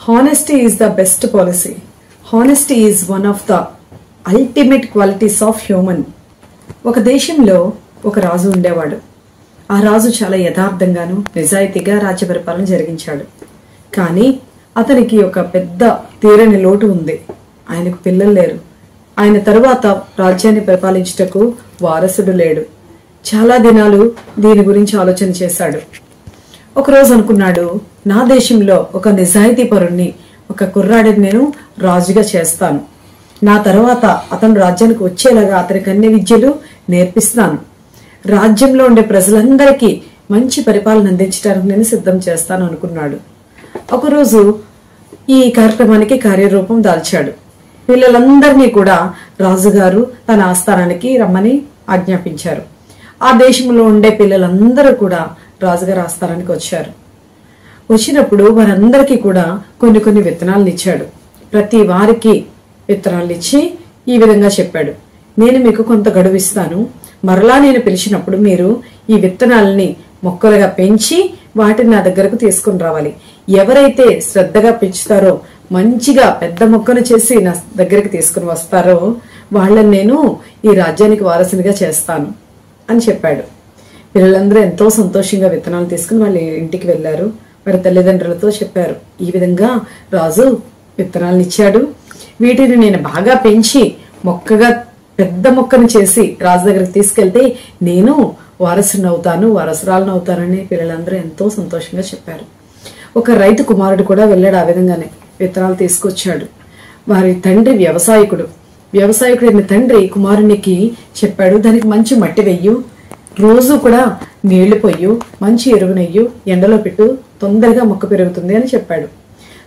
Honesty is the best policy. Honesty is one of the ultimate qualities of human. ఒక దేశంలో ఒక రాజు ఉండేవాడు. ఆ రాజు చాలా యథార్థంగాను నిజాయితీగా రాజ్య పరిపాలన జరిగించాడు. కానీ అతనికి ఒక పెద్ద తీరని లోటు ఉంది. ఆయనకు పిల్లలు లేరు. ఆయన తరువాత రాజ్యాన్ని పరిపాలించుటకు వారసుడు లేడు. చాలా దినాలు దీని గురించి ఆలోచన చేశాడు. ఒకరోజు అనుకున్నాడు, నా దేశంలో ఒక నిజాయితీ పరుణ్ణి, ఒక కుర్రాడిని నేను రాజుగా చేస్తాను. నా తర్వాత అతను రాజ్యానికి వచ్చేలాగా అతనికి అన్ని విద్యలు నేర్పిస్తాను. రాజ్యంలో ఉండే ప్రజలందరికీ మంచి పరిపాలన అందించడానికి నేను సిద్ధం చేస్తాను అనుకున్నాడు. ఒకరోజు ఈ కార్యక్రమానికి కార్యరూపం దాల్చాడు. పిల్లలందరినీ కూడా రాజుగారు తన ఆస్థానానికి రమ్మని ఆజ్ఞాపించారు. ఆ దేశంలో ఉండే పిల్లలందరూ కూడా రాజుగారి ఆస్థానానికి వచ్చారు. వచ్చినప్పుడు వారందరికీ కూడా కొన్ని విత్తనాలను ఇచ్చాడు. ప్రతి వారికి విత్తనాలు ఇచ్చి ఈ విధంగా చెప్పాడు, నేను మీకు కొంత గడువు ఇస్తాను. మరలా నేను పిలిచినప్పుడు మీరు ఈ విత్తనాలని మొక్కలుగా పెంచి వాటిని నా దగ్గరకు తీసుకుని రావాలి. ఎవరైతే శ్రద్ధగా పెంచుతారో, మంచిగా పెద్ద మొక్కను చేసి నా దగ్గరికి తీసుకుని వస్తారో వాళ్ళని నేను ఈ రాజ్యానికి వారసునిగా చేస్తాను అని చెప్పాడు. పిల్లలందరూ ఎంతో సంతోషంగా విత్తనాలు తీసుకుని వాళ్ళ ఇంటికి వెళ్లారు. వారి తల్లిదండ్రులతో చెప్పారు, ఈ విధంగా రాజు విత్తనాలను ఇచ్చాడు. వీటిని నేను బాగా పెంచి మొక్కగా పెద్ద మొక్కను చేసి రాజు దగ్గరికి తీసుకెళ్తే నేను వారసుని అవుతాను, వారసురాలను అవుతానని పిల్లలందరూ ఎంతో సంతోషంగా చెప్పారు. ఒక రైతు కుమారుడు కూడా వెళ్ళాడు. ఆ విధంగానే విత్తనాలు తీసుకొచ్చాడు. వారి తండ్రి వ్యవసాయకుడైన తండ్రి కుమారునికి చెప్పాడు, దానికి మంచి మట్టి వెయ్యు, రోజు కూడా నీళ్లు పొయ్యు, మంచి ఎరువునెయ్యు, ఎండలో పెట్టు, తొందరగా మొక్క పెరుగుతుంది అని చెప్పాడు.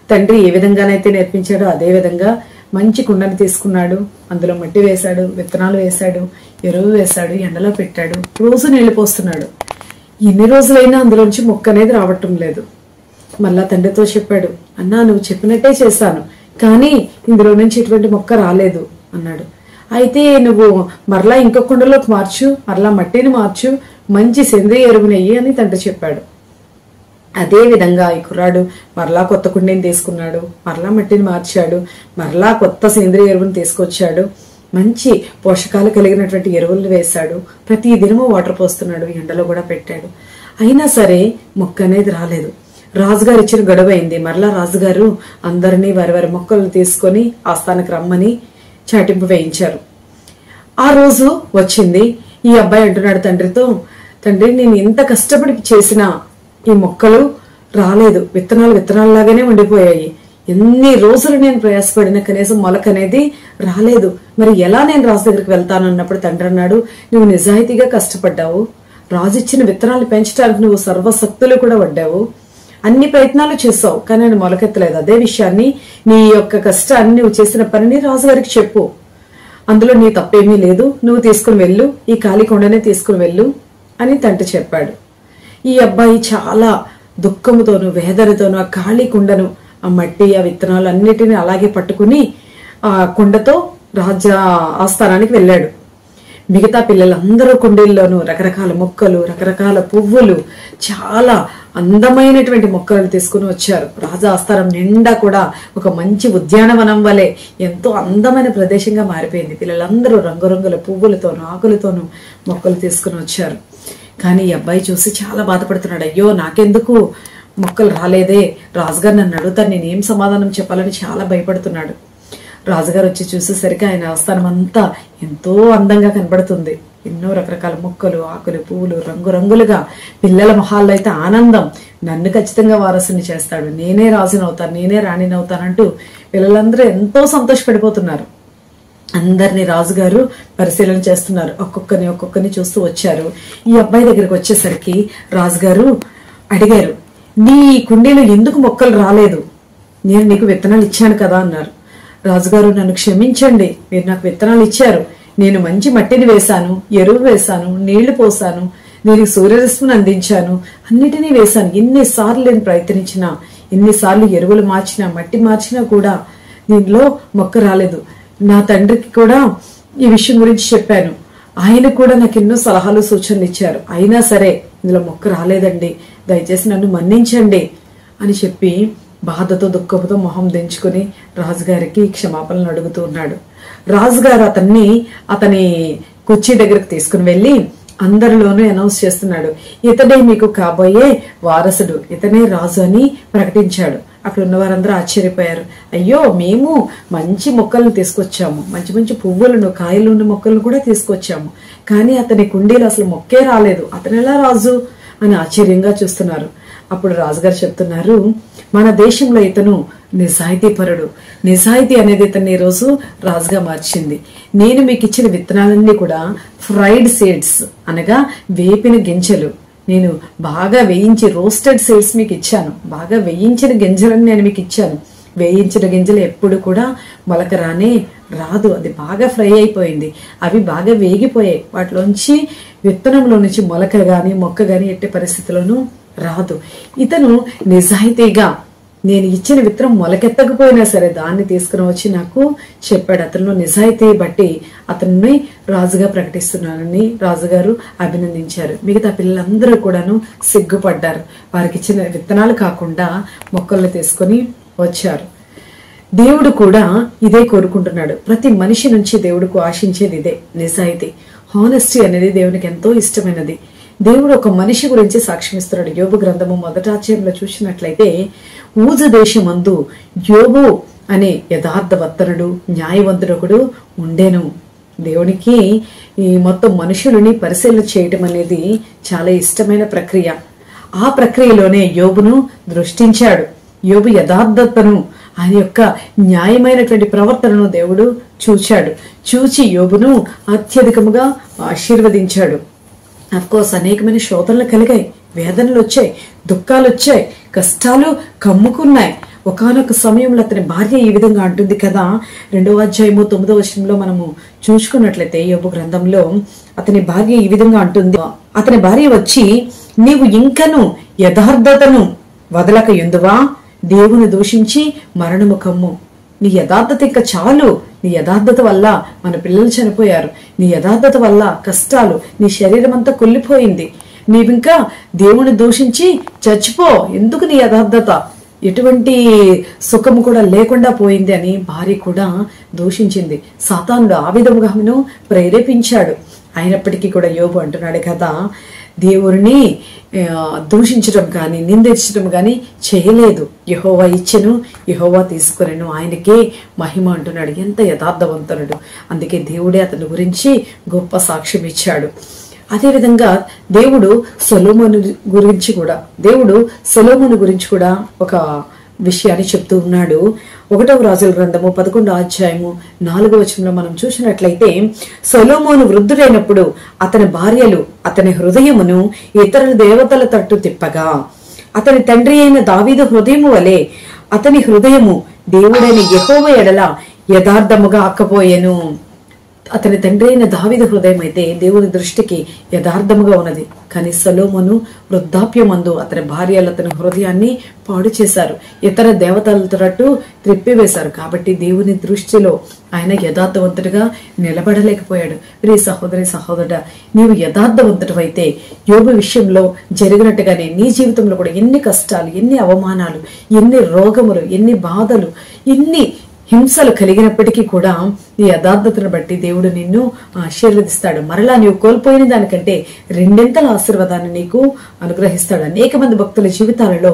తండ్రి ఏ విధంగానైతే నేర్పించాడో అదే విధంగా మంచి కుండను తీసుకున్నాడు. అందులో మట్టి వేశాడు, విత్తనాలు వేశాడు, ఎరువు వేశాడు, ఎండలో పెట్టాడు, రోజు నీళ్లు పోస్తున్నాడు. ఎన్ని రోజులైనా అందులోంచి మొక్క అనేది రావటం లేదు. మళ్ళా తండ్రితో చెప్పాడు, అన్నా నువ్వు చెప్పినట్టే చేశాను, కానీ ఇందులో నుంచి ఎటువంటి మొక్క రాలేదు అన్నాడు. అయితే నువ్వు మరలా ఇంకో కుండలోకి మార్చు, మరలా మట్టిని మార్చు, మంచి సేంద్రియ ఎరువునెయ్యి అని తండ్రి చెప్పాడు. అదే విధంగా ఈ కుర్రాడు మరలా కొత్త కుండని తీసుకున్నాడు, మరలా మట్టిని మార్చాడు, మరలా కొత్త సేంద్రియ ఎరువుని తీసుకొచ్చాడు, మంచి పోషకాలు కలిగినటువంటి ఎరువులు వేశాడు, ప్రతి దినము వాటర్ పోస్తున్నాడు, ఎండలో కూడా పెట్టాడు. అయినా సరే మొక్క అనేది రాలేదు. రాజుగారు ఇచ్చిన గడువు అయింది. మరలా రాజుగారు అందరినీ వారి మొక్కలు తీసుకొని ఆస్థానకు రమ్మని చాటింపు వేయించారు. ఆ రోజు వచ్చింది. ఈ అబ్బాయి అంటున్నాడు తండ్రితో, తండ్రి నేను ఎంత కష్టపడి చేసినా ఈ మొక్కలు రాలేదు, విత్తనాల్లాగానే ఉండిపోయాయి. ఎన్ని రోజులు నేను ప్రయాసపడిన కనీసం మొలక అనేది రాలేదు. మరి ఎలా నేను రాజు దగ్గరికి వెళ్తాను అన్నప్పుడు తండ్రి అన్నాడు, నువ్వు నిజాయితీగా కష్టపడ్డావు, రాజు ఇచ్చిన విత్తనాలు పెంచడానికి నువ్వు సర్వశక్తులు కూడా వడ్డావు, అన్ని ప్రయత్నాలు చేసావు, కానీ నేను మొలకెత్తలేదు. అదే విషయాన్ని, నీ యొక్క కష్టాన్ని, నువ్వు చేసిన పనిని రాజుగారికి చెప్పు, అందులో నీ తప్పేమీ లేదు, నువ్వు తీసుకుని వెళ్ళు, ఈ ఖాళీ కొండనే తీసుకుని వెళ్ళు అని తండ్రి చెప్పాడు. ఈ అబ్బాయి చాలా దుఃఖముతోనూ వేదనతోనూ ఆ ఖాళీ కుండను, ఆ మట్టి, ఆ విత్తనాలు అన్నిటినీ అలాగే పట్టుకుని ఆ కుండతో రాజా ఆస్థానానికి వెళ్ళాడు. మిగతా పిల్లలందరూ కుండీల్లోనూ రకరకాల మొక్కలు, రకరకాల పువ్వులు, చాలా అందమైనటువంటి మొక్కలు తీసుకుని వచ్చారు. రాజా ఆస్థానం నిండా కూడా ఒక మంచి ఉద్యానవనం వలె ఎంతో అందమైన ప్రదేశంగా మారిపోయింది. పిల్లలందరూ రంగురంగుల పువ్వులతోనూ ఆకులతోనూ మొక్కలు తీసుకుని వచ్చారు. కానీ ఈ అబ్బాయి చూసి చాలా బాధపడుతున్నాడు. అయ్యో నాకెందుకు మొక్కలు రాలేదే, రాజుగారు నన్ను అడుగుతారు, నేనేం సమాధానం చెప్పాలని చాలా భయపడుతున్నాడు. రాజుగారు వచ్చి చూసేసరికి ఆయన ఆస్థానం అంతా ఎంతో అందంగా కనబడుతుంది. ఎన్నో రకరకాల మొక్కలు, ఆకులు, పువ్వులు, రంగురంగులుగా. పిల్లల మొహాల్లో అయితే ఆనందం, నన్ను ఖచ్చితంగా వారసుని చేస్తాడు, నేనే రాజునవుతాను, నేనే రాణినవుతానంటూ పిల్లలందరూ ఎంతో సంతోషపడిపోతున్నారు. అందరినీ రాజుగారు పరిశీలన చేస్తున్నారు. ఒక్కొక్కరిని చూస్తూ వచ్చారు. ఈ అబ్బాయి దగ్గరికి వచ్చేసరికి రాజుగారు అడిగారు, నీ కుండీలో ఎందుకు మొక్కలు రాలేదు? నేను నీకు విత్తనాలు ఇచ్చాను కదా అన్నారు. రాజుగారు నన్ను క్షమించండి, మీరు నాకు విత్తనాలు ఇచ్చారు, నేను మంచి మట్టిని వేశాను, ఎరువు వేశాను, నీళ్లు పోసాను, నేను సూర్యరశ్మిని అందించాను, అన్నిటినీ వేశాను. ఎన్నిసార్లు నేను ప్రయత్నించినా, ఎన్నిసార్లు ఎరువులు మార్చినా, మట్టి మార్చినా కూడా దీనిలో మొక్క రాలేదు. నా తండ్రికి కూడా ఈ విషయం గురించి చెప్పాను, ఆయన కూడా నాకు ఎన్నో సలహాలు సూచనలు ఇచ్చారు, అయినా సరే ఇందులో మొక్క రాలేదండి, దయచేసి నన్ను మన్నించండి అని చెప్పి బాధతో దుఃఖంతో మొహం దించుకుని రాజుగారికి క్షమాపణలు అడుగుతూ ఉన్నాడు. రాజుగారు అతని కుర్చీ దగ్గరకు తీసుకుని వెళ్లి అందరిలోనూ అనౌన్స్ చేస్తున్నాడు, ఇతడే మీకు కాబోయే వారసుడు, ఇతనే రాజు అని ప్రకటించాడు. అక్కడ ఉన్న వారందరూ ఆశ్చర్యపోయారు. అయ్యో, మేము మంచి మొక్కలను తీసుకొచ్చాము, మంచి మంచి పువ్వులను కాయలు ఉన్న మొక్కలను కూడా తీసుకొచ్చాము, కానీ అతని కుండీలో అసలు మొక్కే రాలేదు, అతను ఎలా రాజు అని ఆశ్చర్యంగా చూస్తున్నారు. అప్పుడు రాజుగారు చెప్తున్నారు, మన దేశంలో ఇతను నిజాయితీపరుడు, నిజాయితీ అనేది ఇతన్ని ఈ రోజు రాజుగా మార్చింది. నేను మీకు ఇచ్చిన విత్తనాలన్నీ కూడా ఫ్రైడ్ సీడ్స్ అనగా వేపిన గింజలు, నేను బాగా వేయించి రోస్టెడ్ సీడ్స్ మీకు ఇచ్చాను, బాగా వేయించిన గింజలను నేను మీకు ఇచ్చాను. వేయించిన గింజలు ఎప్పుడు కూడా మొలక రాదు, అది బాగా ఫ్రై అయిపోయింది, అవి బాగా వేగిపోయాయి, వాటిలోంచి విత్తనంలో నుంచి మొలక గాని మొక్క గాని ఎట్టి పరిస్థితుల్లోనూ రాదు. ఇతను నిజాయితీగా నేను ఇచ్చిన విత్తనం మొలకెత్తకపోయినా సరే దాన్ని తీసుకుని వచ్చి నాకు చెప్పాడు. అతనిలో నిజాయితీ బట్టి అతన్ని రాజుగా ప్రకటిస్తున్నానని రాజుగారు అభినందించారు. మిగతా పిల్లలందరూ కూడాను సిగ్గుపడ్డారు. వారికి ఇచ్చిన విత్తనాలు కాకుండా మొక్కలను తీసుకుని వచ్చారు. దేవుడు కూడా ఇదే కోరుకుంటున్నాడు. ప్రతి మనిషి నుంచి దేవుడికి ఆశించేది ఇదే, నిజాయితీ. హానెస్టీ అనేది దేవునికి ఎంతో ఇష్టమైనది. దేవుడు ఒక మనిషి గురించి సాక్ష్యం ఇస్తున్నాడు. యోబు గ్రంథము 1వ అధ్యాయంలో చూసినట్లయితే, ఊజు దేశమందు యోబు అనే యథార్థవర్తనుడు న్యాయవంతుడు ఉండేను. దేవునికి ఈ మొత్తం మనుషులని పరిశీలన చేయటం అనేది చాలా ఇష్టమైన ప్రక్రియ. ఆ ప్రక్రియలోనే యోబును దృష్టించాడు. యోబు యథార్థతను, ఆయన యొక్క న్యాయమైనటువంటి ప్రవర్తనను దేవుడు చూచి యోబును అత్యధికముగా ఆశీర్వదించాడు. అఫ్కోర్స్ అనేకమైన శోధనలు కలిగాయి, వేదనలు వచ్చాయి, దుఃఖాలు వచ్చాయి, కష్టాలు కమ్ముకున్నాయి. ఒకానొక సమయంలో అతని భార్య ఈ విధంగా అంటుంది కదా, 2వ అధ్యాయము 9వ వచనంలో మనము చూసుకున్నట్లయితే యోబు గ్రంథంలో అతని భార్య ఈ విధంగా అంటుంది. అతని భార్య వచ్చి, నీవు ఇంకను యథార్థతను వదలక ఎందువా? దేవుని దూషించి మరణము కమ్ము. నీ యథార్థత ఇంకా చాలు. నీ యథార్థత వల్ల మన పిల్లలు చనిపోయారు, నీ యథార్థత వల్ల కష్టాలు, నీ శరీరం అంతా కుళ్ళిపోయింది, నీవింకా దేవుని దూషించి చచ్చిపో, ఎందుకు నీ యథార్థత, ఎటువంటి సుఖము కూడా లేకుండా పోయింది అని భార్య కూడా దూషించింది. సాతానుడు ఆ విధముగా ఆమెను ప్రేరేపించాడు. అయినప్పటికీ కూడా యోబు అంటున్నాడు కదా, దేవుడిని దూషించడం కానీ నిందించడం కానీ చేయలేదు. యెహోవా ఇచ్చెను, యెహోవా తీసుకునేను, ఆయనకే మహిమ అంటున్నాడు. ఎంత యథార్థవంతుడు. అందుకే దేవుడే అతని గురించి గొప్ప సాక్ష్యం ఇచ్చాడు. అదేవిధంగా దేవుడు సొలొమోను గురించి కూడా ఒక విషయాన్ని చెప్తూ ఉన్నాడు. 1వ రాజుల గ్రంథము 11వ అధ్యాయము 4వ వచనంలో మనం చూసినట్లయితే, సొలొమోను వృద్ధుడైనప్పుడు అతని భార్యలు అతని హృదయమును ఇతర దేవతల తట్టు తిప్పగా, అతని తండ్రి అయిన దావీదు హృదయము వలె అతని హృదయము దేవుడైన యెహోవా ఎడల యథార్థముగా అక్కపోయెను. అతని తండ్రి అయిన దావీదు హృదయం అయితే దేవుని దృష్టికి యథార్థముగా ఉన్నది. కానీ సొలొమోను వృద్ధాప్యమందు అతని భార్యలు అతని హృదయాన్ని పాడు చేశారు, ఇతర దేవతలతో త్రిప్పివేశారు. కాబట్టి దేవుని దృష్టిలో ఆయన యథార్థవంతుడిగా నిలబడలేకపోయాడు. ప్రియ సహోదరుడా, నీవు యథార్థవంతుడు అయితే యోబు విషయంలో జరిగినట్టుగానే నీ జీవితంలో కూడా ఎన్ని కష్టాలు, ఎన్ని అవమానాలు, ఎన్ని రోగములు, ఎన్ని బాధలు, ఎన్ని హింసలు కలిగినప్పటికీ కూడా నీ యథార్థతను బట్టి దేవుడు నిన్ను ఆశీర్వదిస్తాడు. మరలా నీవు కోల్పోయిన దానికంటే 2 ఆశీర్వాదాన్ని నీకు అనుగ్రహిస్తాడు. అనేక మంది భక్తుల జీవితాలలో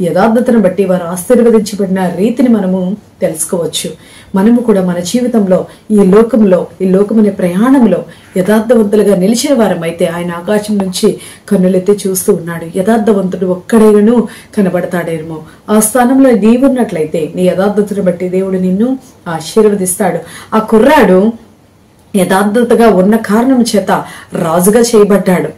యథార్థతను బట్టి వారు ఆశీర్వదించబడిన రీతిని మనము తెలుసుకోవచ్చు. మనము కూడా మన జీవితంలో ఈ లోకమనే ప్రయాణంలో యథార్థవంతులుగా నిలిచిన వారమైతే ఆయన ఆకాశం నుంచి కన్నులెత్తి చూస్తూ ఉన్నాడు. యథార్థవంతుడు ఒక్కడైనను కనబడతాడేమో. ఆ స్థానంలో నీవున్నట్లయితే నీ యథార్థతను బట్టి దేవుడు నిన్ను ఆశీర్వదిస్తాడు. ఆ కుర్రాడు యథార్థతగా ఉన్న కారణం చేత రాజుగా చేయబడ్డాడు,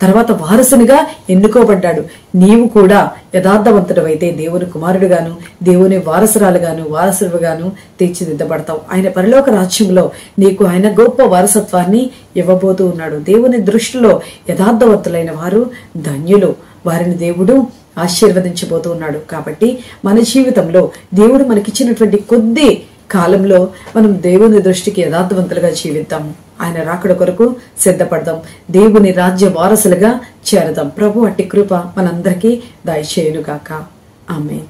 తర్వాత వారసునిగా ఎన్నుకోబడ్డాడు. నీవు కూడా యథార్థవంతుడవైతే దేవుని కుమారుడుగాను, దేవుని వారసుడుగాను తీర్చిదిద్దబడతావు. ఆయన పరలోక రాజ్యంలో నీకు ఆయన గొప్ప వారసత్వాన్ని ఇవ్వబోతూ ఉన్నాడు. దేవుని దృష్టిలో యథార్థవంతులైన వారు ధన్యులు, వారిని దేవుడు ఆశీర్వదించబోతూ ఉన్నాడు. కాబట్టి మన జీవితంలో దేవుడు మనకిచ్చినటువంటి కొద్ది కాలంలో మనం దేవుని దృష్టికి యథార్థవంతులుగా జీవిద్దాము. ఆయన రాకడ కొరకు సిద్ధపడదాం, దేవుని రాజ్య వారసులుగా చేరదాం. ప్రభు అట్టి కృప మనందరికీ దయచేయును గాక. ఆమేన్.